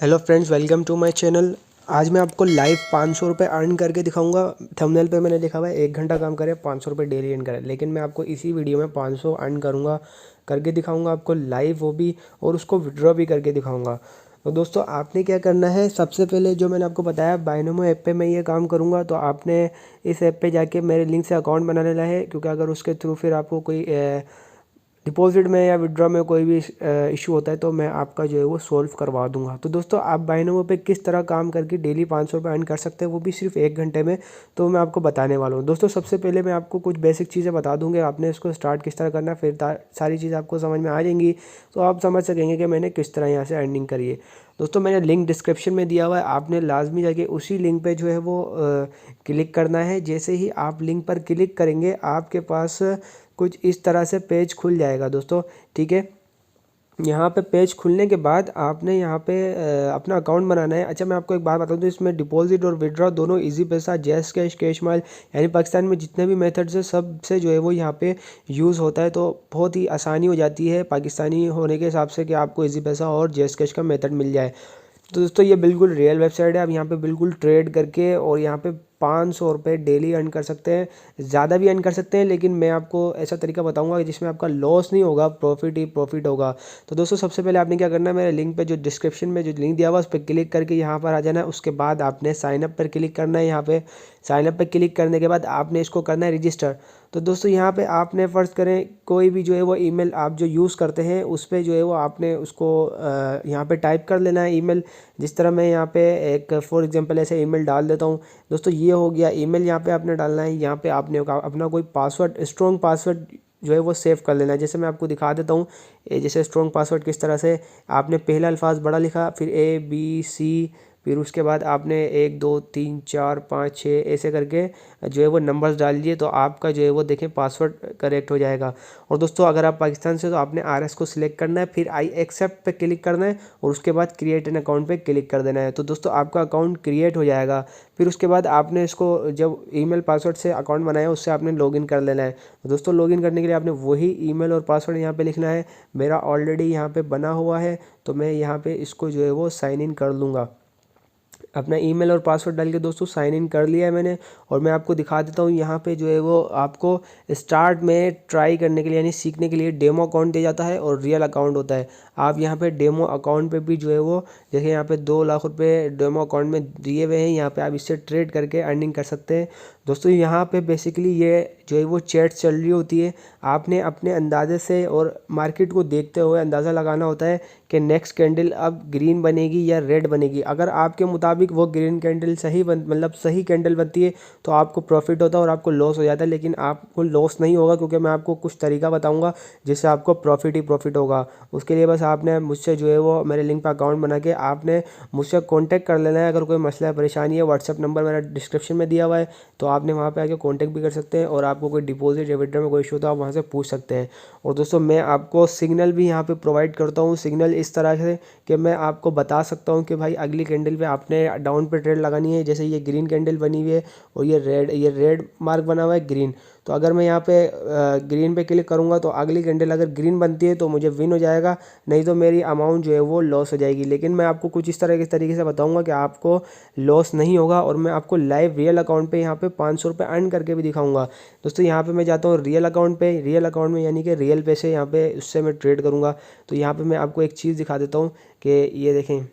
Hello friends, welcome to my channel. आज मैं आपको लाइव 500 रुपये अर्न करके दिखाऊंगा। थंबनेल पे मैंने लिखा हुआ है 1 घंटा काम करे 500 रुपये डेली अर्न करे, लेकिन मैं आपको इसी वीडियो में 500 अर्न करूंगा करके दिखाऊंगा आपको लाइव, वो भी, और उसको विड्रॉ भी करके दिखाऊंगा। तो दोस्तों, आपने क्या करना है, सबसे पहले जो मैंने आपको बताया बाइनोमो ऐप पे मैं ये काम करूँगा, तो आपने इस ऐप पे जाके मेरे लिंक से अकाउंट बना लेना है, क्योंकि अगर उसके थ्रू फिर आपको कोई डिपॉजिट में या विड्रॉ में कोई भी इशू होता है तो मैं आपका जो है वो सॉल्व करवा दूंगा। तो दोस्तों, आप बाइनोमो पे किस तरह काम करके डेली 500 रुपये अर्न कर सकते हैं, वो भी सिर्फ 1 घंटे में, तो मैं आपको बताने वाला हूँ। दोस्तों, सबसे पहले मैं आपको कुछ बेसिक चीज़ें बता दूंगे, आपने इसको स्टार्ट किस तरह करना है, फिर सारी चीज़ आपको समझ में आ जाएंगी, तो आप समझ सकेंगे कि मैंने किस तरह यहाँ से अर्निंग करी है। दोस्तों, मैंने लिंक डिस्क्रिप्शन में दिया हुआ है, आपने लाजमी जाके उसी लिंक पे जो है वो क्लिक करना है। जैसे ही आप लिंक पर क्लिक करेंगे, आपके पास कुछ इस तरह से पेज खुल जाएगा दोस्तों। ठीक है, यहाँ पे पेज खुलने के बाद आपने यहाँ पे अपना अकाउंट बनाना है। अच्छा, मैं आपको एक बात बता दूँ, इसमें डिपॉजिट और विड्रॉ दोनों इजी पैसा, जैस कैश, कैश माइल, यानी पाकिस्तान में जितने भी मेथड्स है सबसे जो है वो यहाँ पे यूज़ होता है। तो बहुत ही आसानी हो जाती है पाकिस्तानी होने के हिसाब से कि आपको इजी पैसा और जैस कैश का मेथड मिल जाए। तो दोस्तों, ये बिल्कुल रियल वेबसाइट है। आप यहाँ पे बिल्कुल ट्रेड करके और यहाँ पे 500 रुपये डेली अर्न कर सकते हैं, ज़्यादा भी अर्न कर सकते हैं, लेकिन मैं आपको ऐसा तरीका बताऊंगा कि जिसमें आपका लॉस नहीं होगा, प्रॉफिट ही प्रॉफिट होगा। तो दोस्तों, सबसे पहले आपने क्या करना है, मेरे लिंक पे जो डिस्क्रिप्शन में जो लिंक दिया हुआ है उस पर क्लिक करके यहाँ पर आ जाना है। उसके बाद आपने साइनअप पर क्लिक करना है। यहाँ पे साइनअप पर क्लिक करने के बाद आपने इसको करना है रजिस्टर। तो दोस्तों, यहाँ पे आपने फ़र्ज़ करें कोई भी जो है वो ईमेल आप जो यूज़ करते हैं उस पर जो है वो आपने उसको यहाँ पे टाइप कर लेना है ईमेल। जिस तरह मैं यहाँ पे एक फॉर एग्जांपल ऐसे ईमेल डाल देता हूँ। दोस्तों, ये हो गया ईमेल, यहाँ पे आपने डालना है। यहाँ पे आपने अपना कोई पासवर्ड, स्ट्रॉन्ग पासवर्ड जो है वो सेव कर लेना है। जैसे मैं आपको दिखा देता हूँ, जैसे स्ट्रॉन्ग पासवर्ड किस तरह से, आपने पहला अल्फाज बड़ा लिखा, फिर ABC, फिर उसके बाद आपने 1 2 3 4 5 6 ऐसे करके जो है वो नंबर्स डाल दिए, तो आपका जो है वो देखें पासवर्ड करेक्ट हो जाएगा। और दोस्तों, अगर आप पाकिस्तान से तो आपने RS को सिलेक्ट करना है, फिर आई एक्सेप्ट पे क्लिक करना है और उसके बाद क्रिएट एन अकाउंट पे क्लिक कर देना है। तो दोस्तों, आपका अकाउंट क्रिएट हो जाएगा। फिर उसके बाद आपने इसको जब ईमेल पासवर्ड से अकाउंट बनाया उससे आपने लॉगिन कर लेना है। तो दोस्तों, लॉगिन करने के लिए आपने वही ईमेल और पासवर्ड यहाँ पे लिखना है। मेरा ऑलरेडी यहाँ पे बना हुआ है, तो मैं यहाँ पे इसको जो है वो साइन इन कर लूँगा। अपना ईमेल और पासवर्ड डाल के दोस्तों साइन इन कर लिया है मैंने। और मैं आपको दिखा देता हूँ, यहाँ पे जो है वो आपको स्टार्ट में ट्राई करने के लिए यानी सीखने के लिए डेमो अकाउंट दिया जाता है और रियल अकाउंट होता है। आप यहाँ पे डेमो अकाउंट पे भी जो है वो देखिए, यहाँ पे 2 लाख रुपए डेमो अकाउंट में दिए हुए हैं। यहाँ पे आप इससे ट्रेड करके अर्निंग कर सकते हैं। दोस्तों, यहाँ पे बेसिकली ये जो है वो चैट चल रही होती है। आपने अपने अंदाजे से और मार्केट को देखते हुए अंदाज़ा लगाना होता है कि नेक्स्ट कैंडल अब ग्रीन बनेगी या रेड बनेगी। अगर आपके मुताबिक वो ग्रीन कैंडल मतलब सही कैंडल बनती है तो आपको प्रॉफिट होता है और आपको लॉस हो जाता है, लेकिन आपको लॉस नहीं होगा, क्योंकि मैं आपको कुछ तरीका बताऊंगा जिससे आपको प्रॉफिट ही प्रॉफिट होगा। उसके लिए बस आपने मुझसे जो है वो मेरे लिंक पर अकाउंट बना के आपने मुझसे कॉन्टैक्ट कर लेना है। अगर कोई मसला परेशानी है, व्हाट्सअप नंबर मेरा डिस्क्रिप्शन में दिया हुआ है, तो आपने वहाँ पर आके कॉन्टैक्ट भी कर सकते हैं। और आपको कोई डिपॉजिट या विड्रॉ में कोई इशू हो तो आप वहाँ से पूछ सकते हैं। और दोस्तों, मैं आपको सिग्नल भी यहाँ पर प्रोवाइड करता हूँ। सिग्नल इस तरह से कि मैं आपको बता सकता हूँ कि भाई अगली कैंडल पे आपने डाउन पे ट्रेड लगानी है। जैसे ये ग्रीन कैंडल बनी हुई है और ये रेड मार्क बना हुआ है ग्रीन, तो अगर मैं यहाँ पे ग्रीन पे क्लिक करूँगा तो अगली कैंडल अगर ग्रीन बनती है तो मुझे विन हो जाएगा, नहीं तो मेरी अमाउंट जो है वो लॉस हो जाएगी। लेकिन मैं आपको कुछ इस तरह के तरीके से बताऊँगा कि आपको लॉस नहीं होगा, और मैं आपको लाइव रियल अकाउंट पर यहाँ पे 500 रुपये अर्न करके भी दिखाऊँगा। दोस्तों, यहाँ पर मैं जाता हूँ रियल अकाउंट पर। रियल अकाउंट में यानी कि रियल पैसे यहाँ पे उससे मैं ट्रेड करूँगा। तो यहाँ पर मैं आपको एक चीज़ दिखा देता हूँ कि ये देखें,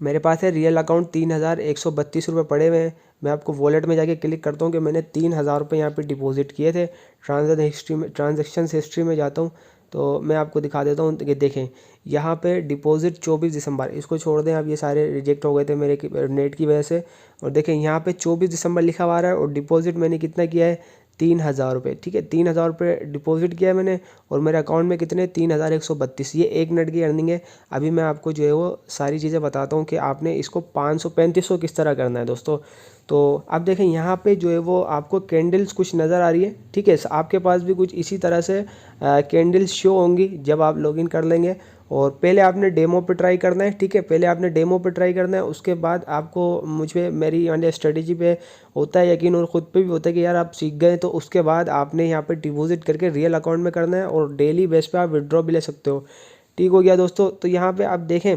मेरे पास है रियल अकाउंट 3132 रुपये पड़े हुए हैं। मैं आपको वॉलेट में जाके क्लिक करता हूँ कि मैंने 3000 रुपये यहाँ पे डिपॉजिट किए थे। ट्रांजैक्शन हिस्ट्री में जाता हूँ तो मैं आपको दिखा देता हूँ कि देखें, यहाँ पे डिपॉजिट 24 दिसंबर, इसको छोड़ दें, अब ये सारे रिजेक्ट हो गए थे मेरे नेट की वजह से। और देखें, यहाँ पे 24 दिसंबर लिखा हुआ है और डिपॉजिट मैंने कितना किया है, 3000 रुपये। ठीक है, 3000 रुपये डिपॉजिट किया है मैंने, और मेरे अकाउंट में कितने, 3132। ये 1 मिनट की अर्निंग है। अभी मैं आपको जो है वो सारी चीज़ें बताता हूँ कि आपने इसको 500 3500 किस तरह करना है दोस्तों। तो अब देखें, यहाँ पे जो है वो आपको कैंडल्स कुछ नज़र आ रही है। ठीक है, आपके पास भी कुछ इसी तरह से कैंडल्स शो होंगी जब आप लॉगिन कर लेंगे। और पहले आपने डेमो पे ट्राई करना है। ठीक है, पहले आपने डेमो पे ट्राई करना है, उसके बाद आपको मुझ पे मेरी वाली स्ट्रेटेजी पे होता है यकीन, और ख़ुद पे भी होता है कि यार आप सीख गए, तो उसके बाद आपने यहाँ पे डिपॉजिट करके रियल अकाउंट में करना है और डेली बेस पे आप विड्रॉ भी ले सकते हो। ठीक हो गया दोस्तों। तो यहाँ पे आप देखें,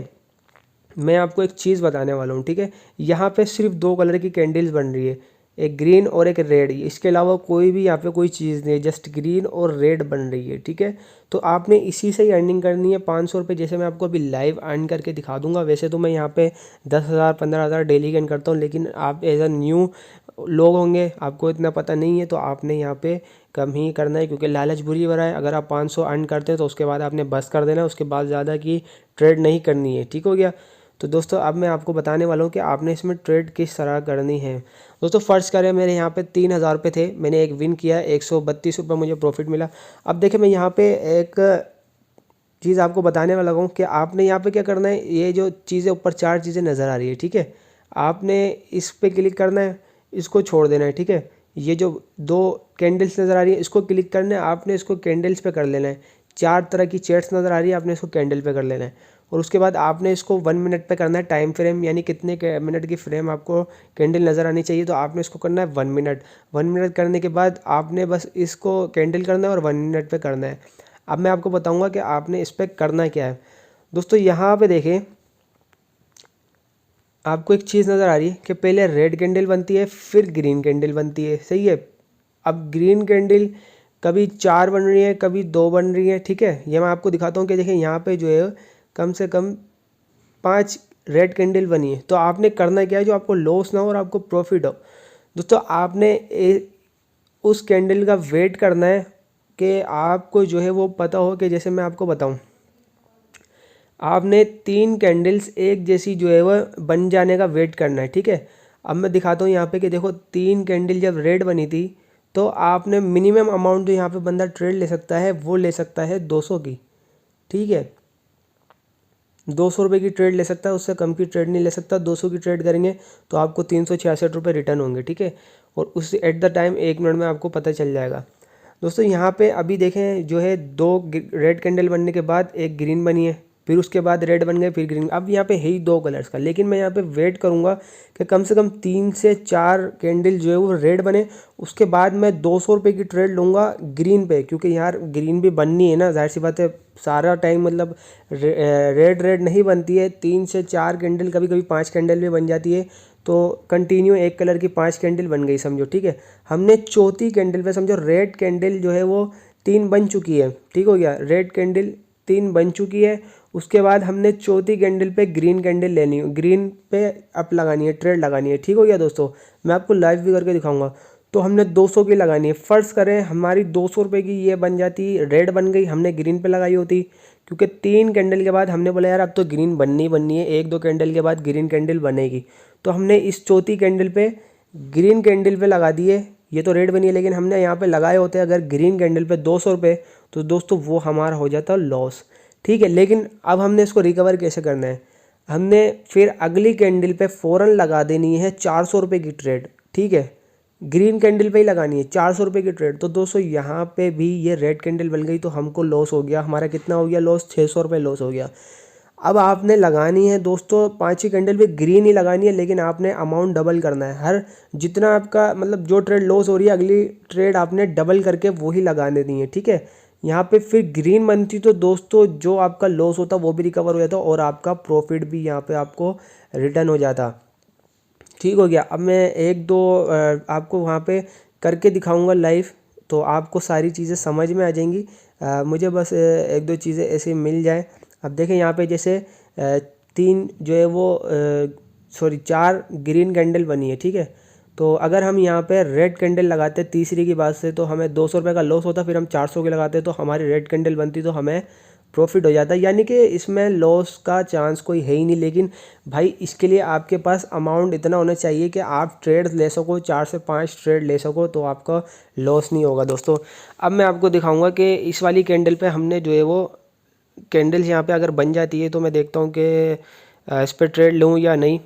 मैं आपको एक चीज़ बताने वाला हूँ, ठीक है। यहाँ पे सिर्फ दो कलर की कैंडल्स बन रही है, एक ग्रीन और एक रेड। इसके अलावा कोई भी यहाँ पे कोई चीज़ नहीं है, जस्ट ग्रीन और रेड बन रही है, ठीक है। तो आपने इसी से ही अर्निंग करनी है 500 रुपये, जैसे मैं आपको अभी लाइव अर्न करके दिखा दूंगा। वैसे तो मैं यहाँ पे 10,000 15,000 डेली अर्न करता हूँ, लेकिन आप एज अ न्यू लोग होंगे, आपको इतना पता नहीं है, तो आपने यहाँ पे कम ही करना है, क्योंकि लालच बुरी बला है। अगर आप 500 अर्न करते हैं तो उसके बाद आपने बस कर देना है, उसके बाद ज़्यादा की ट्रेड नहीं करनी है, ठीक हो गया। तो दोस्तों अब मैं आपको बताने वाला हूँ कि आपने इसमें ट्रेड किस तरह करनी है। दोस्तों फ़र्ज़ करें मेरे यहाँ पे 3,000 रुपये थे, मैंने एक विन किया, 132 रुपये मुझे प्रॉफिट मिला। अब देखिए मैं यहाँ पे एक चीज़ आपको बताने वाला हूँ कि आपने यहाँ पे क्या करना है। ये जो चीज़ें ऊपर 4 चीज़ें नज़र आ रही है, ठीक है, आपने इस पर क्लिक करना है, इसको छोड़ देना है, ठीक है। ये जो 2 कैंडल्स नज़र आ रही है इसको क्लिक करना है, आपने इसको कैंडल्स पे कर लेना है। 4 तरह की चेयर्स नज़र आ रही है, आपने इसको कैंडल पे कर लेना है। और उसके बाद आपने इसको 1 मिनट पे करना है टाइम फ्रेम, यानी कितने मिनट की फ्रेम आपको कैंडल नज़र आनी चाहिए। तो आपने इसको करना है 1 मिनट। 1 मिनट करने के बाद आपने बस इसको कैंडल करना है और 1 मिनट पे करना है। अब मैं आपको बताऊंगा कि आपने इस पर करना क्या है। दोस्तों यहाँ पे देखें, आपको एक चीज़ नज़र आ रही है कि पहले रेड कैंडल बनती है, फिर ग्रीन कैंडल बनती है, सही है। अब ग्रीन कैंडल कभी 4 बन रही है, कभी 2 बन रही है, ठीक है। ये मैं आपको दिखाता हूँ कि देखिए यहाँ पे जो है कम से कम 5 रेड कैंडल बनी है। तो आपने करना क्या है, जो आपको लॉस ना हो और आपको प्रॉफिट हो। दोस्तों आपने उस कैंडल का वेट करना है कि आपको जो है वो पता हो कि जैसे मैं आपको बताऊँ, आपने 3 कैंडल्स एक जैसी जो है वह बन जाने का वेट करना है, ठीक है। अब मैं दिखाता हूँ यहाँ पे कि देखो 3 कैंडल जब रेड बनी थी तो आपने मिनिमम अमाउंट जो यहाँ पे बंदा ट्रेड ले सकता है वो ले सकता है 200 की, ठीक है। 200 रुपये की ट्रेड ले सकता है, उससे कम की ट्रेड नहीं ले सकता। 200 की ट्रेड करेंगे तो आपको 366 रुपये रिटर्न होंगे, ठीक है। और उस एट द टाइम 1 मिनट में आपको पता चल जाएगा। दोस्तों यहाँ पे अभी देखें जो है 2 रेड कैंडल बनने के बाद एक ग्रीन बनी है, फिर उसके बाद रेड बन गए, फिर ग्रीन। अब यहाँ पे है ही 2 कलर्स का, लेकिन मैं यहाँ पे वेट करूँगा कि कम से कम 3 से 4 कैंडल जो है वो रेड बने। उसके बाद मैं 200 रुपये की ट्रेड लूँगा ग्रीन पे, क्योंकि यार ग्रीन भी बननी है ना, जाहिर सी बात है। सारा टाइम मतलब रेड रेड नहीं बनती है, 3 से 4 कैंडल, कभी कभी 5 कैंडल भी बन जाती है। तो कंटिन्यू एक कलर की 5 कैंडल बन गई समझो, ठीक है। हमने चौथी कैंडल पे समझो रेड कैंडल जो है वो 3 बन चुकी है, ठीक हो गया, रेड कैंडल 3 बन चुकी है। उसके बाद हमने चौथी कैंडल पे ग्रीन कैंडल लेनी है, ग्रीन पे अप लगानी है, ट्रेड लगानी है, ठीक हो गया। दोस्तों मैं आपको लाइव भी करके दिखाऊंगा। तो हमने 200 की लगानी है। फ़र्ज़ करें हमारी 200 रुपये की ये बन जाती, रेड बन गई, हमने ग्रीन पे लगाई होती, क्योंकि 3 कैंडल के बाद हमने बोला यार अब तो ग्रीन बननी है, 1-2 कैंडल के बाद ग्रीन कैंडल बनेगी। तो हमने इस चौथी कैंडल पे ग्रीन कैंडल पे लगा दिए। ये तो रेड बनी है, लेकिन हमने यहाँ पे लगाए होते अगर ग्रीन कैंडल पे 200 रुपये, तो दोस्तों वो हमारा हो जाता लॉस, ठीक है। लेकिन अब हमने इसको रिकवर कैसे करना है, हमने फिर अगली कैंडल पे फ़ौरन लगा देनी है 400 रुपये की ट्रेड, ठीक है। ग्रीन कैंडल पे ही लगानी है 400 रुपये की ट्रेड। तो दोस्तों यहाँ पे भी ये रेड कैंडल बन गई, तो हमको लॉस हो गया। हमारा कितना हो गया लॉस, 600 रुपये लॉस हो गया। अब आपने लगानी है दोस्तों 5 कैंडल पे ग्रीन ही लगानी है, लेकिन आपने अमाउंट डबल करना है। हर जितना आपका मतलब जो ट्रेड लॉस हो रही है, अगली ट्रेड आपने डबल करके वही लगा देनी है, ठीक है। यहाँ पे फिर ग्रीन बनती तो दोस्तों जो आपका लॉस होता वो भी रिकवर हो जाता और आपका प्रॉफिट भी यहाँ पे आपको रिटर्न हो जाता, ठीक हो गया। अब मैं 1-2 आपको वहाँ पे करके दिखाऊंगा लाइव, तो आपको सारी चीज़ें समझ में आ जाएंगी। मुझे बस 1-2 चीज़ें ऐसे मिल जाए। अब देखें यहाँ पे जैसे 3 जो है वो 4 ग्रीन कैंडल बनी है, ठीक है। तो अगर हम यहाँ पे रेड कैंडल लगाते तीसरी की बात से, तो हमें 200 रुपये का लॉस होता, फिर हम 400 की लगाते तो हमारी रेड कैंडल बनती, तो हमें प्रॉफिट हो जाता। यानी कि इसमें लॉस का चांस कोई है ही नहीं। लेकिन भाई इसके लिए आपके पास अमाउंट इतना होना चाहिए कि आप ट्रेड ले सको, 4 से 5 ट्रेड ले सको, तो आपका लॉस नहीं होगा। दोस्तों अब मैं आपको दिखाऊंगा कि इस वाली कैंडल पे हमने जो है वो कैंडल्स यहाँ पे अगर बन जाती है, तो मैं देखता हूँ कि इस पर ट्रेड लूँ या नहीं।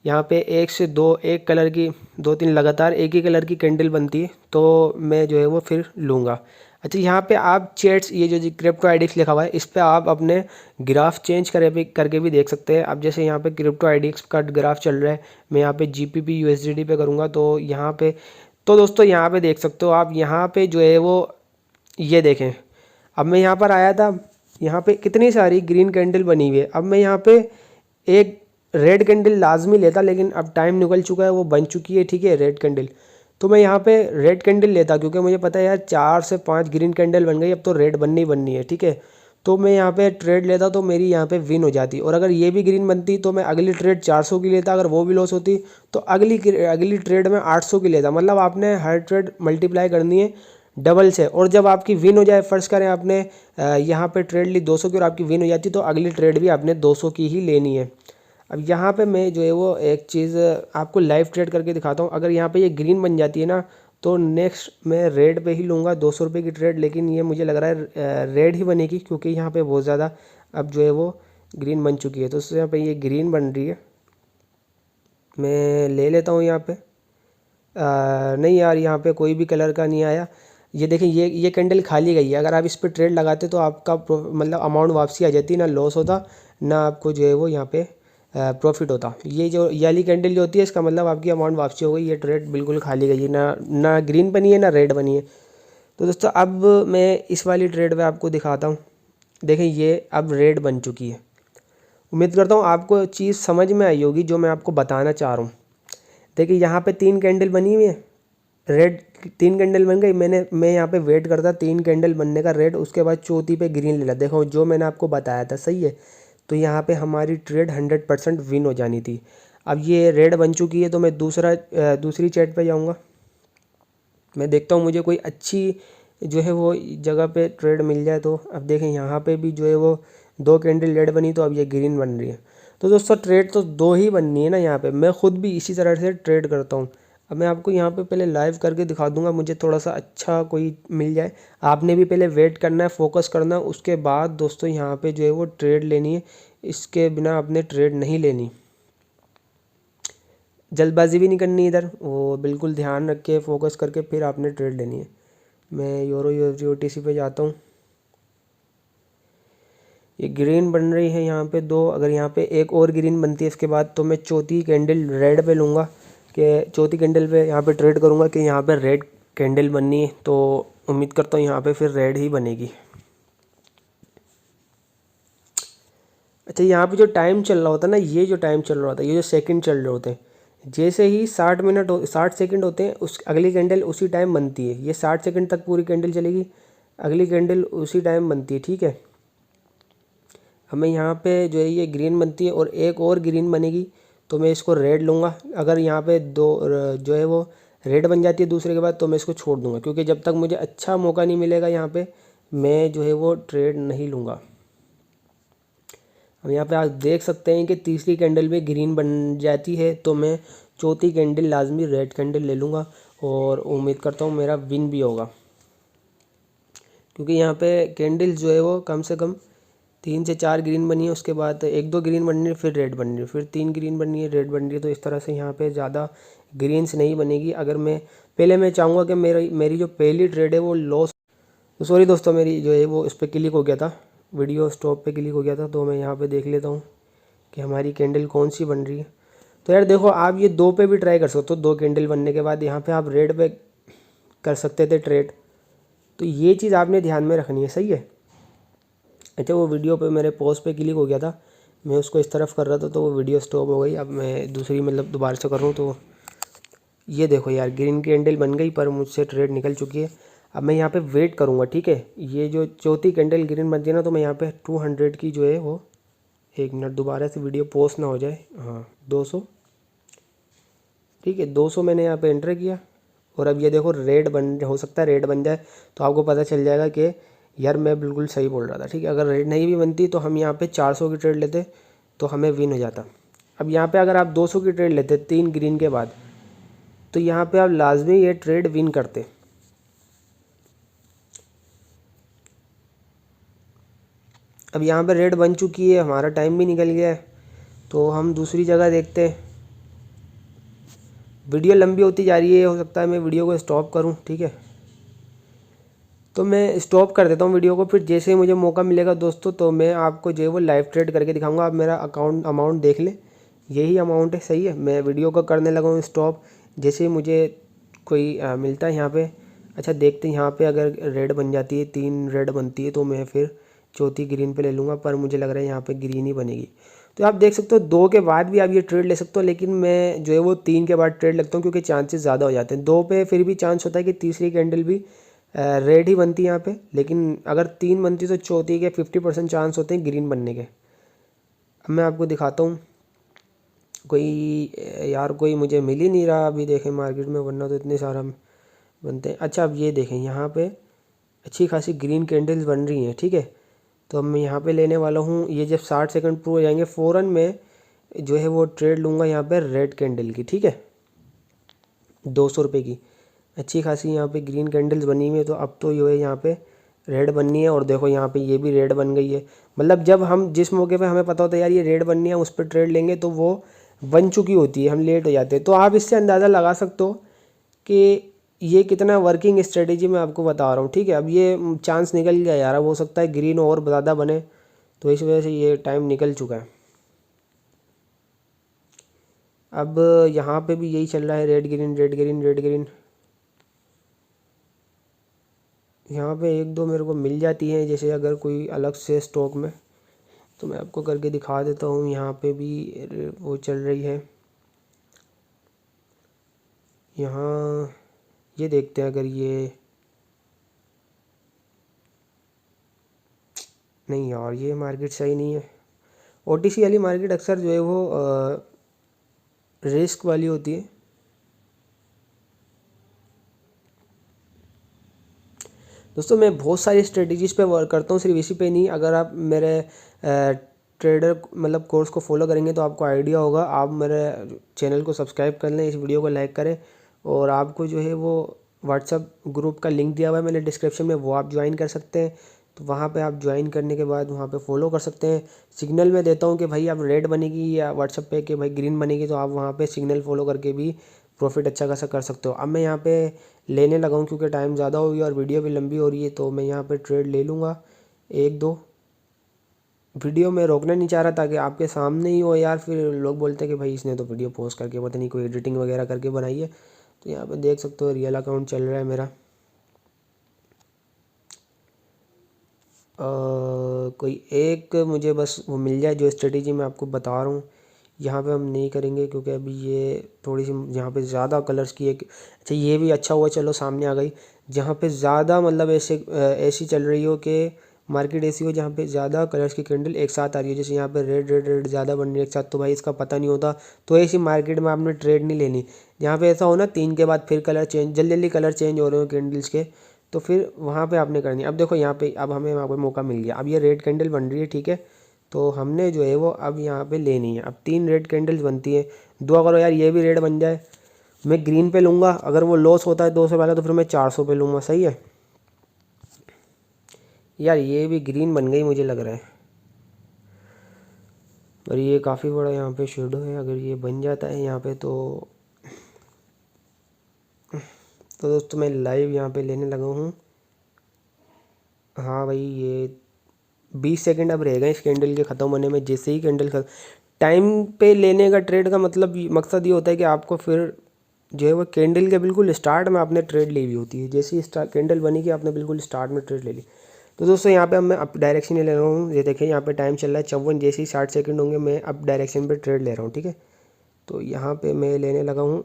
यहाँ पे 1 से 2 एक कलर की 2-3 लगातार एक ही कलर की कैंडल बनती है, तो मैं जो है वो फिर लूँगा। अच्छा यहाँ पे आप चेट्स, ये जो क्रिप्टो आईडीएक्स लिखा हुआ है, इस पर आप अपने ग्राफ चेंज करके भी देख सकते हैं। अब जैसे यहाँ पे क्रिप्टो आईडीएक्स का ग्राफ चल रहा है, मैं यहाँ पे जीपीपी यूएसडीटी पे करूँगा, तो यहाँ पे तो दोस्तों यहाँ पे देख सकते हो आप, यहाँ पे जो है वो ये देखें। अब मैं यहाँ पर आया था, यहाँ पे कितनी सारी ग्रीन कैंडल बनी हुई है। अब मैं यहाँ पे एक रेड कैंडल लाजमी लेता, लेकिन अब टाइम निकल चुका है, वो बन चुकी है, ठीक है, रेड कैंडल। तो मैं यहाँ पे रेड कैंडल लेता, क्योंकि मुझे पता है यार 4 से 5 ग्रीन कैंडल बन गई, अब तो रेड बननी ही बननी है, ठीक है। तो मैं यहाँ पे ट्रेड लेता तो मेरी यहाँ पे विन हो जाती, और अगर ये भी ग्रीन बनती तो मैं अगली ट्रेड 400 की लेता, अगर वो भी लॉस होती तो अगली ट्रेड में 800 की लेता। मतलब आपने हर ट्रेड मल्टीप्लाई करनी है डबल से, और जब आपकी विन हो जाए, फर्स्ट करें आपने यहाँ पे ट्रेड ली 200 की और आपकी विन हो जाती, तो अगली ट्रेड भी आपने 200 की ही लेनी है। अब यहाँ पे मैं जो है वो एक चीज़ आपको लाइव ट्रेड करके दिखाता हूँ। अगर यहाँ पे ये ग्रीन बन जाती है ना, तो नेक्स्ट मैं रेड पे ही लूँगा 200 रुपये की ट्रेड, लेकिन ये मुझे लग रहा है रेड ही बनेगी, क्योंकि यहाँ पे बहुत ज़्यादा अब जो है वो ग्रीन बन चुकी है। तो यहाँ पे ये ग्रीन बन रही है, मैं ले लेता हूँ यहाँ पे। नहीं यार, यहाँ पे कोई भी कलर का नहीं आया। ये देखें, ये कैंडल खाली गई है। अगर आप इस पर ट्रेड लगाते तो आपका मतलब अमाउंट वापसी आ जाती, ना लॉस होता, ना आपको जो है वो यहाँ पे प्रॉफिट होता। ये जो वाली कैंडल जो होती है, इसका मतलब आपकी अमाउंट वापसी हो गई। ये ट्रेड बिल्कुल खाली गई है, ना ग्रीन बनी है ना रेड बनी है। तो दोस्तों अब मैं इस वाली ट्रेड में आपको दिखाता हूँ। देखें, ये अब रेड बन चुकी है। उम्मीद करता हूँ आपको चीज़ समझ में आई होगी जो मैं आपको बताना चाह रहा हूँ। देखिए, यहाँ पे 3 कैंडल बनी हुई है, रेड 3 कैंडल बन गई। मैं यहाँ पे वेट करता 3 कैंडल बनने का रेड, उसके बाद चौथी पे ग्रीन ले ला। देखो जो मैंने आपको बताया था सही है। तो यहाँ पे हमारी ट्रेड 100% विन हो जानी थी। अब ये रेड बन चुकी है, तो मैं दूसरी चैट पे जाऊँगा। मैं देखता हूँ मुझे कोई अच्छी जो है वो जगह पे ट्रेड मिल जाए। तो अब देखें, यहाँ पे भी जो है वो 2 कैंडल रेड बनी, तो अब ये ग्रीन बन रही है। तो दोस्तों ट्रेड तो 2 ही बननी है ना यहाँ पे। मैं खुद भी इसी तरह से ट्रेड करता हूँ। अब मैं आपको यहाँ पे पहले लाइव करके दिखा दूंगा, मुझे थोड़ा सा अच्छा कोई मिल जाए। आपने भी पहले वेट करना है, फोकस करना है, उसके बाद दोस्तों यहाँ पे जो है वो ट्रेड लेनी है। इसके बिना आपने ट्रेड नहीं लेनी, जल्दबाजी भी नहीं करनी इधर, वो बिल्कुल ध्यान रख के फोकस करके फिर आपने ट्रेड लेनी है। मैं यूरो यूएसडी पे जाता हूँ। ये ग्रीन बन रही है यहाँ पे 2। अगर यहाँ पे एक और ग्रीन बनती है इसके बाद, तो मैं चौथी कैंडल रेड पे लूँगा, कि चौथी कैंडल पे यहाँ पे ट्रेड करूँगा कि यहाँ पे रेड कैंडल बननी है। तो उम्मीद करता हूँ यहाँ पे फिर रेड ही बनेगी। अच्छा, यहाँ पे जो टाइम चल रहा होता है ना, ये जो टाइम चल रहा होता है, ये जो सेकंड चल रहे होते हैं, जैसे ही 60 सेकंड होते हैं, उस अगली कैंडल उसी टाइम बनती है। ये 60 सेकंड तक पूरी कैंडल चलेगी, अगली कैंडल उसी टाइम बनती है, ठीक है। हमें यहाँ पे जो है ये ग्रीन बनती है और एक और ग्रीन बनेगी, तो मैं इसको रेड लूँगा। अगर यहाँ पे जो है वो रेड बन जाती है दूसरे के बाद, तो मैं इसको छोड़ दूँगा, क्योंकि जब तक मुझे अच्छा मौका नहीं मिलेगा यहाँ पे, मैं जो है वो ट्रेड नहीं लूँगा। अब यहाँ पे आप देख सकते हैं कि तीसरी कैंडल में ग्रीन बन जाती है, तो मैं चौथी कैंडल लाजमी रेड कैंडल ले लूँगा, और उम्मीद करता हूँ मेरा विन भी होगा। क्योंकि यहाँ पे कैंडल जो है वो कम से कम 3 से 4 ग्रीन बनी है, उसके बाद 1-2 ग्रीन बननी है, फिर रेड बननी है, फिर 3 ग्रीन बननी है, रेड बन रही है। तो इस तरह से यहाँ पे ज़्यादा ग्रीन्स नहीं बनेगी। अगर मैं चाहूँगा कि मेरी जो पहली ट्रेड है वो लॉस। तो सॉरी दोस्तों, मेरी जो है वो इस पर क्लिक हो गया था, वीडियो स्टॉप पे क्लिक हो गया था। तो मैं यहाँ पे देख लेता हूँ कि हमारी कैंडल कौन सी बन रही है। तो यार देखो, आप ये 2 पे भी ट्राई कर सकते हो। 2 कैंडल बनने के बाद यहाँ पे आप रेड पे कर सकते थे ट्रेड। तो ये चीज़ आपने ध्यान में रखनी है, सही है। अच्छा, वो वीडियो पे मेरे पोस्ट पे क्लिक हो गया था, मैं उसको इस तरफ कर रहा था, तो वो वीडियो स्टॉप हो गई। अब मैं दूसरी मतलब दोबारा से कर रहा हूँ। तो ये देखो यार, ग्रीन कैंडल बन गई, पर मुझसे ट्रेड निकल चुकी है। अब मैं यहाँ पे वेट करूँगा, ठीक है। ये जो चौथी कैंडल ग्रीन बनती है ना, तो मैं यहाँ पे 200 की जो है वो, 1 मिनट, दोबारा से वीडियो पोस्ट ना हो जाए। हाँ, 200, ठीक है, 200 मैंने यहाँ पे एंटर किया। और अब ये देखो रेड हो सकता है रेड बन जाए, तो आपको पता चल जाएगा कि यार मैं बिल्कुल सही बोल रहा था, ठीक है। अगर रेड नहीं भी बनती, तो हम यहाँ पे 400 की ट्रेड लेते, तो हमें विन हो जाता। अब यहाँ पे अगर आप 200 की ट्रेड लेते 3 ग्रीन के बाद, तो यहाँ पे आप लाजमी ये ट्रेड विन करते। अब यहाँ पे रेड बन चुकी है, हमारा टाइम भी निकल गया है, तो हम दूसरी जगह देखते हैं। वीडियो लंबी होती जा रही है, हो सकता है मैं वीडियो को स्टॉप करूँ, ठीक है। तो मैं स्टॉप कर देता हूँ वीडियो को, फिर जैसे ही मुझे मौका मिलेगा दोस्तों, तो मैं आपको जो है वो लाइव ट्रेड करके दिखाऊंगा। आप मेरा अमाउंट देख लें, यही अमाउंट है, सही है। मैं वीडियो को करने लगा हूँ स्टॉप, जैसे ही मुझे कोई मिलता है यहाँ पे। अच्छा, देखते हैं यहाँ पे अगर रेड बन जाती है, 3 रेड बनती है, तो मैं फिर चौथी ग्रीन पे ले लूँगा, पर मुझे लग रहा है यहाँ पे ग्रीन ही बनेगी। तो आप देख सकते हो 2 के बाद भी आप ये ट्रेड ले सकते हो, लेकिन मैं जो है वो 3 के बाद ट्रेड लगता हूँ क्योंकि चांसेस ज़्यादा हो जाते हैं। 2 पे फिर भी चांस होता है कि तीसरी कैंडल भी रेड ही बनती है यहाँ पे, लेकिन अगर 3 बनती तो चौथी के 50% चांस होते हैं ग्रीन बनने के। अब मैं आपको दिखाता हूँ कोई, यार कोई मुझे मिल ही नहीं रहा अभी देखें मार्केट में, वरना तो इतने सारा बनते हैं। अच्छा अब ये देखें यहाँ पे अच्छी खासी ग्रीन कैंडल्स बन रही हैं, ठीक है। तो अब मैं यहाँ पे लेने वाला हूँ, ये जब 60 सेकंड पूरे हो जाएंगे फ़ौरन मैं जो है वो ट्रेड लूँगा यहाँ पे रेड कैंडल की, ठीक है, 200 रुपये की। अच्छी खासी यहाँ पे ग्रीन कैंडल्स बनी हुई है, तो अब तो ये है यहाँ पे रेड बननी है। और देखो यहाँ पे ये भी रेड बन गई है। मतलब जब हम जिस मौके पे हमें पता होता है यार ये रेड बननी है, उस पर ट्रेड लेंगे तो वो बन चुकी होती है, हम लेट हो जाते हैं। तो आप इससे अंदाज़ा लगा सकते हो कि ये कितना वर्किंग स्ट्रेटेजी मैं आपको बता रहा हूँ, ठीक है। अब ये चांस निकल गया यार, अब हो सकता है ग्रीन और ज़्यादा बने, तो इस वजह से ये टाइम निकल चुका है। अब यहाँ पे भी यही चल रहा है, red green red green red green. यहाँ पे एक दो मेरे को मिल जाती हैं, जैसे अगर कोई अलग से स्टॉक में, तो मैं आपको करके दिखा देता हूँ। यहाँ पे भी वो चल रही है। यहाँ ये देखते हैं, अगर ये नहीं यार ये मार्केट सही नहीं है। ओटीसी वाली मार्केट अक्सर जो है वो रिस्क वाली होती है। दोस्तों मैं बहुत सारी स्ट्रेटजीज़ पे वर्क करता हूँ, सिर्फ इसी पे नहीं। अगर आप मेरे ट्रेडर मतलब कोर्स को फॉलो करेंगे तो आपको आइडिया होगा। आप मेरे चैनल को सब्सक्राइब कर लें, इस वीडियो को लाइक करें, और आपको जो है वो व्हाट्सअप ग्रुप का लिंक दिया हुआ है मैंने डिस्क्रिप्शन में, वो आप ज्वाइन कर सकते हैं। तो वहाँ पे आप ज्वाइन करने के बाद वहाँ पे फॉलो कर सकते हैं। सिग्नल में देता हूँ कि भाई अब रेड बनेगी, या व्हाट्सअप पे कि भाई ग्रीन बनेगी, तो आप वहाँ पे सिग्नल फॉलो करके भी प्रॉफिट अच्छा खासा कर सकते हो। अब मैं यहाँ पे लेने लगा हूँ क्योंकि टाइम ज़्यादा हो गया और वीडियो भी लंबी हो रही है, तो मैं यहाँ पे ट्रेड ले लूँगा एक दो। वीडियो में रोकना नहीं चाह रहा ताकि आपके सामने ही हो यार, फिर लोग बोलते हैं कि भाई इसने तो वीडियो पोस्ट करके पता नहीं कोई एडिटिंग वगैरह करके बनाई है। तो यहाँ पे देख सकते हो रियल अकाउंट चल रहा है मेरा। कोई एक मुझे बस वो मिल जाए जो स्ट्रेटेजी मैं आपको बता रहा हूँ। यहाँ पे हम नहीं करेंगे क्योंकि अभी ये थोड़ी सी यहाँ पे ज़्यादा कलर्स की एक, अच्छा ये भी अच्छा हुआ चलो सामने आ गई। जहाँ पे ज़्यादा मतलब ऐसे ऐसी चल रही हो कि मार्केट ऐसी हो जहाँ पे ज़्यादा कलर्स की कैंडल एक साथ आ रही है, जैसे यहाँ पे रेड रेड रेड ज़्यादा बन रही है एक साथ, तो भाई इसका पता नहीं होता, तो ऐसी मार्केट में आपने ट्रेड नहीं लेनी। यहाँ पे ऐसा हो ना 3 के बाद फिर कलर चेंज, जल्दी जल्दी कलर चेंज हो रहे हो कैंडल्स के, तो फिर वहाँ पे आपने करनी है। अब देखो यहाँ पे अब हमें वहाँ पे मौका मिल गया, अब ये रेड कैंडल बन रही है, ठीक है। तो हमने जो है वो अब यहाँ पे लेनी है। अब 3 रेड कैंडल्स बनती है, दुआ करो यार ये भी रेड बन जाए। मैं ग्रीन पे लूँगा, अगर वो लॉस होता है 200 वाला तो फिर मैं 400 पे लूँगा, सही है। यार ये भी ग्रीन बन गई मुझे लग रहा है, और ये काफ़ी बड़ा यहाँ पे शेडो है। अगर ये बन जाता है यहाँ पे तो दोस्तों मैं लाइव यहाँ पे लेने लगा हूँ। हाँ भाई ये 20 सेकंड अब रहेगा इस कैंडल के ख़त्म होने में। जैसे ही कैंडल खत्म, टाइम पे लेने का ट्रेड का मतलब मकसद ये होता है कि आपको फिर जो है वो कैंडल के बिल्कुल स्टार्ट में आपने ट्रेड ली हुई होती है। जैसे ही कैंडल बनी कि आपने बिल्कुल स्टार्ट में ट्रेड ले ली। तो दोस्तों यहाँ पे अब मैं अप डायरेक्शन ले रहा हूँ, ये देखिए यहाँ पे टाइम चल रहा है 54। जैसे ही 60 सेकंड होंगे मैं अप डायरेक्शन पे ट्रेड ले रहा हूँ, ठीक है। तो यहाँ पे मैं लेने लगा हूँ।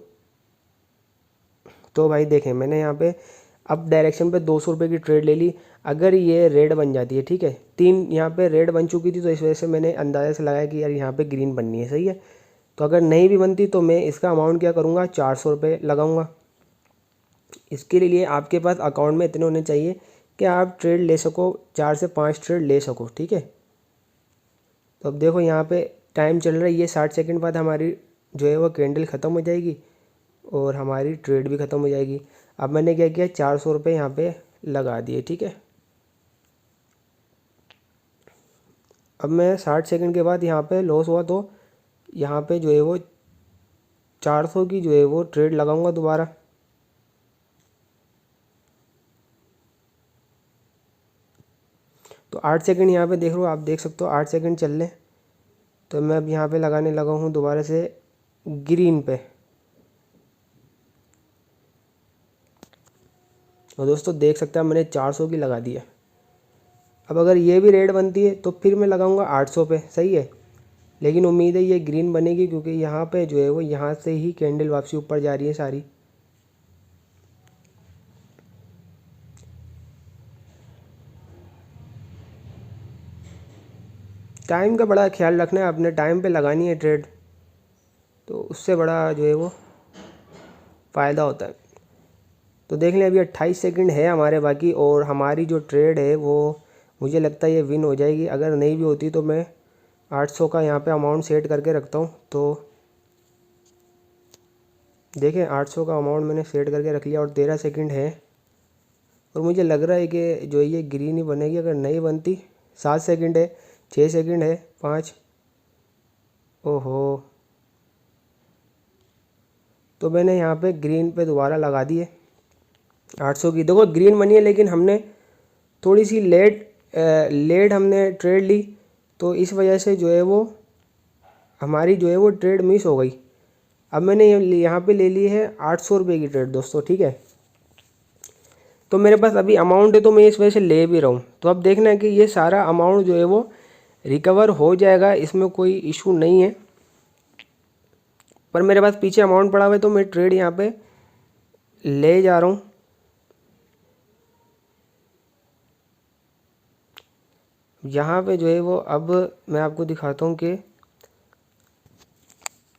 तो भाई देखें मैंने यहाँ पे अप डायरेक्शन पे 200 रुपये की ट्रेड ले ली। अगर ये रेड बन जाती है, ठीक है, 3 यहाँ पे रेड बन चुकी थी, तो इस वजह से मैंने अंदाज़ा से लगाया कि यार यहाँ पे ग्रीन बननी है, सही है। तो अगर नहीं भी बनती तो मैं इसका अमाउंट क्या करूँगा, 400 रुपये लगाऊँगा। इसके लिए आपके पास अकाउंट में इतने होने चाहिए कि आप ट्रेड ले सको, 4 से 5 ट्रेड ले सको, ठीक है। तो अब देखो यहाँ पे टाइम चल रहा है, ये 60 सेकंड बाद हमारी जो है वो कैंडल ख़त्म हो जाएगी और हमारी ट्रेड भी ख़त्म हो जाएगी। अब मैंने क्या किया, 400 रुपये यहाँ पे लगा दिए, ठीक है। अब मैं 60 सेकंड के बाद यहाँ पे लॉस हुआ तो यहाँ पे जो है वो 400 की जो है वो ट्रेड लगाऊंगा दोबारा। तो 8 सेकंड यहाँ पे देख रहे हो, आप देख सकते हो 8 सेकंड चल रहे। तो मैं अब यहाँ पे लगाने लगा हूँ दोबारा से ग्रीन पे। और दोस्तों देख सकते हैं मैंने 400 की लगा दी है। अब अगर ये भी रेड बनती है तो फिर मैं लगाऊंगा 800 पे, सही है। लेकिन उम्मीद है ये ग्रीन बनेगी, क्योंकि यहाँ पे जो है वो यहाँ से ही कैंडल वापसी ऊपर जा रही है सारी। टाइम का बड़ा ख्याल रखना है, अपने टाइम पे लगानी है ट्रेड, तो उससे बड़ा जो है वो फ़ायदा होता है। तो देख लें, अभी 28 सेकंड है हमारे बाकी, और हमारी जो ट्रेड है वो मुझे लगता है ये विन हो जाएगी। अगर नहीं भी होती तो मैं 800 का यहाँ पे अमाउंट सेट करके रखता हूँ। तो देखें, 800 का अमाउंट मैंने सेट करके रख लिया और 13 सेकंड है, और मुझे लग रहा है कि जो ये ग्रीन ही बनेगी। अगर नहीं बनती, 7 सेकंड है, 6 सेकंड है, 5, ओहो, तो मैंने यहाँ पे ग्रीन पे दोबारा लगा दी है 800 की। देखो ग्रीन बनी है, लेकिन हमने थोड़ी सी लेट हमने ट्रेड ली, तो इस वजह से जो है वो हमारी जो है वो ट्रेड मिस हो गई। अब मैंने यहाँ पे ले ली है 800 रुपये की ट्रेड दोस्तों, ठीक है। तो मेरे पास अभी अमाउंट है, तो मैं इस वजह से ले भी रहा हूँ। तो अब देखना है कि ये सारा अमाउंट जो है वो रिकवर हो जाएगा, इसमें कोई इशू नहीं है। पर मेरे पास पीछे अमाउंट पड़ा हुआ है, तो मैं ट्रेड यहाँ पे ले जा रहा हूँ। यहाँ पे जो है वो अब मैं आपको दिखाता हूँ कि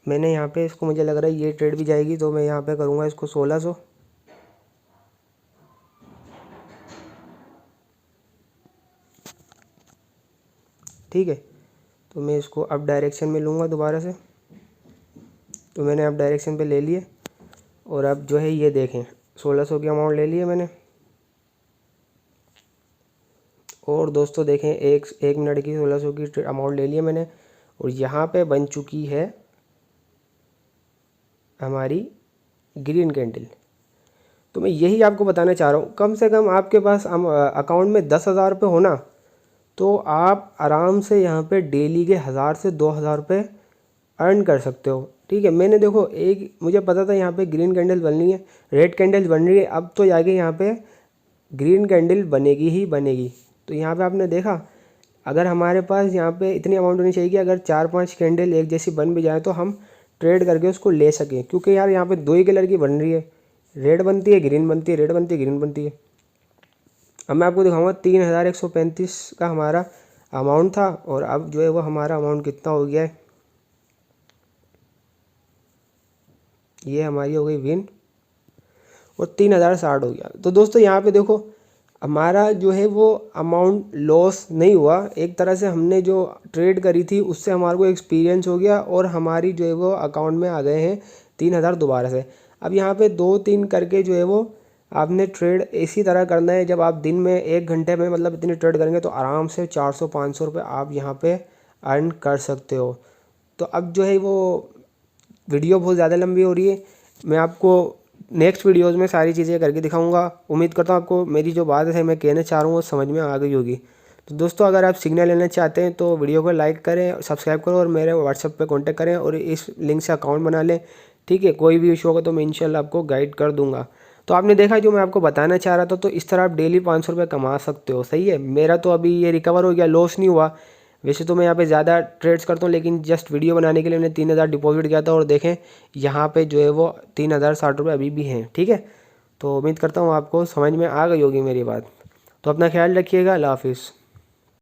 मैंने यहाँ पे इसको, मुझे लग रहा है ये ट्रेड भी जाएगी, तो मैं यहाँ पे करूँगा इसको 1600। ठीक है, तो मैं इसको अब डायरेक्शन में लूँगा दोबारा से। तो मैंने अब डायरेक्शन पे ले लिए, और अब जो है ये देखें 1600 की अमाउंट ले लिए मैंने। और दोस्तों देखें, एक मिनट की 1600 की अमाउंट ले लिया मैंने, और यहाँ पे बन चुकी है हमारी ग्रीन कैंडल। तो मैं यही आपको बताना चाह रहा हूँ, कम से कम आपके पास अकाउंट में 10,000 रुपये होना, तो आप आराम से यहाँ पे डेली के 1000 से 2000 रुपये अर्न कर सकते हो। ठीक है, मैंने देखो मुझे पता था यहाँ पे ग्रीन कैंडल बननी है, रेड कैंडल बन रही है, अब तो जाके यहाँ पे ग्रीन कैंडल बनेगी ही बनेगी। तो यहाँ पे आपने देखा, अगर हमारे पास यहाँ पे इतनी अमाउंट होनी चाहिए कि अगर 4-5 कैंडल एक जैसी बन भी जाए तो हम ट्रेड करके उसको ले सकें, क्योंकि यार यहाँ पे 2 ही कलर की बन रही है, रेड बनती है ग्रीन बनती है, रेड बनती है ग्रीन बनती है। अब मैं आपको दिखाऊंगा 3135 का हमारा अमाउंट था, और अब जो है वो हमारा अमाउंट कितना हो गया है, ये हमारी हो गई विन, और 3060 हो गया। तो दोस्तों यहाँ पे देखो, हमारा जो है वो अमाउंट लॉस नहीं हुआ, एक तरह से हमने जो ट्रेड करी थी उससे हमारे को एक्सपीरियंस हो गया, और हमारी जो है वो अकाउंट में आ गए हैं 3000 दोबारा से। अब यहाँ पे 2-3 करके जो है वो आपने ट्रेड इसी तरह करना है। जब आप दिन में 1 घंटे में मतलब इतनी ट्रेड करेंगे तो आराम से 400-500 रुपये आप यहाँ पे अर्न कर सकते हो। तो अब जो है वो वीडियो बहुत ज़्यादा लंबी हो रही है, मैं आपको नेक्स्ट वीडियोस में सारी चीज़ें करके दिखाऊंगा। उम्मीद करता हूँ आपको मेरी जो बात है मैं कहना चाह रहा हूँ वो समझ में आ गई होगी। तो दोस्तों, अगर आप सिग्नल लेना चाहते हैं तो वीडियो को लाइक करें, सब्सक्राइब करो, और मेरे व्हाट्सएप पे कांटेक्ट करें, और इस लिंक से अकाउंट बना लें। ठीक है, कोई भी इशू होगा तो मैं इंशाल्लाह आपको गाइड कर दूंगा। तो आपने देखा जो मैं आपको बताना चाह रहा था, तो इस तरह आप डेली 500 रुपये कमा सकते हो। सही है, मेरा तो अभी ये रिकवर हो गया, लॉस नहीं हुआ। वैसे तो मैं यहाँ पे ज़्यादा ट्रेड्स करता हूँ, लेकिन जस्ट वीडियो बनाने के लिए मैंने 3000 डिपॉजिट किया था, और देखें यहाँ पे जो है वो 3060 रुपये अभी भी हैं। ठीक है, तो उम्मीद करता हूँ आपको समझ में आ गई होगी मेरी बात। तो अपना ख्याल रखिएगा, अल्लाह हाफिज़।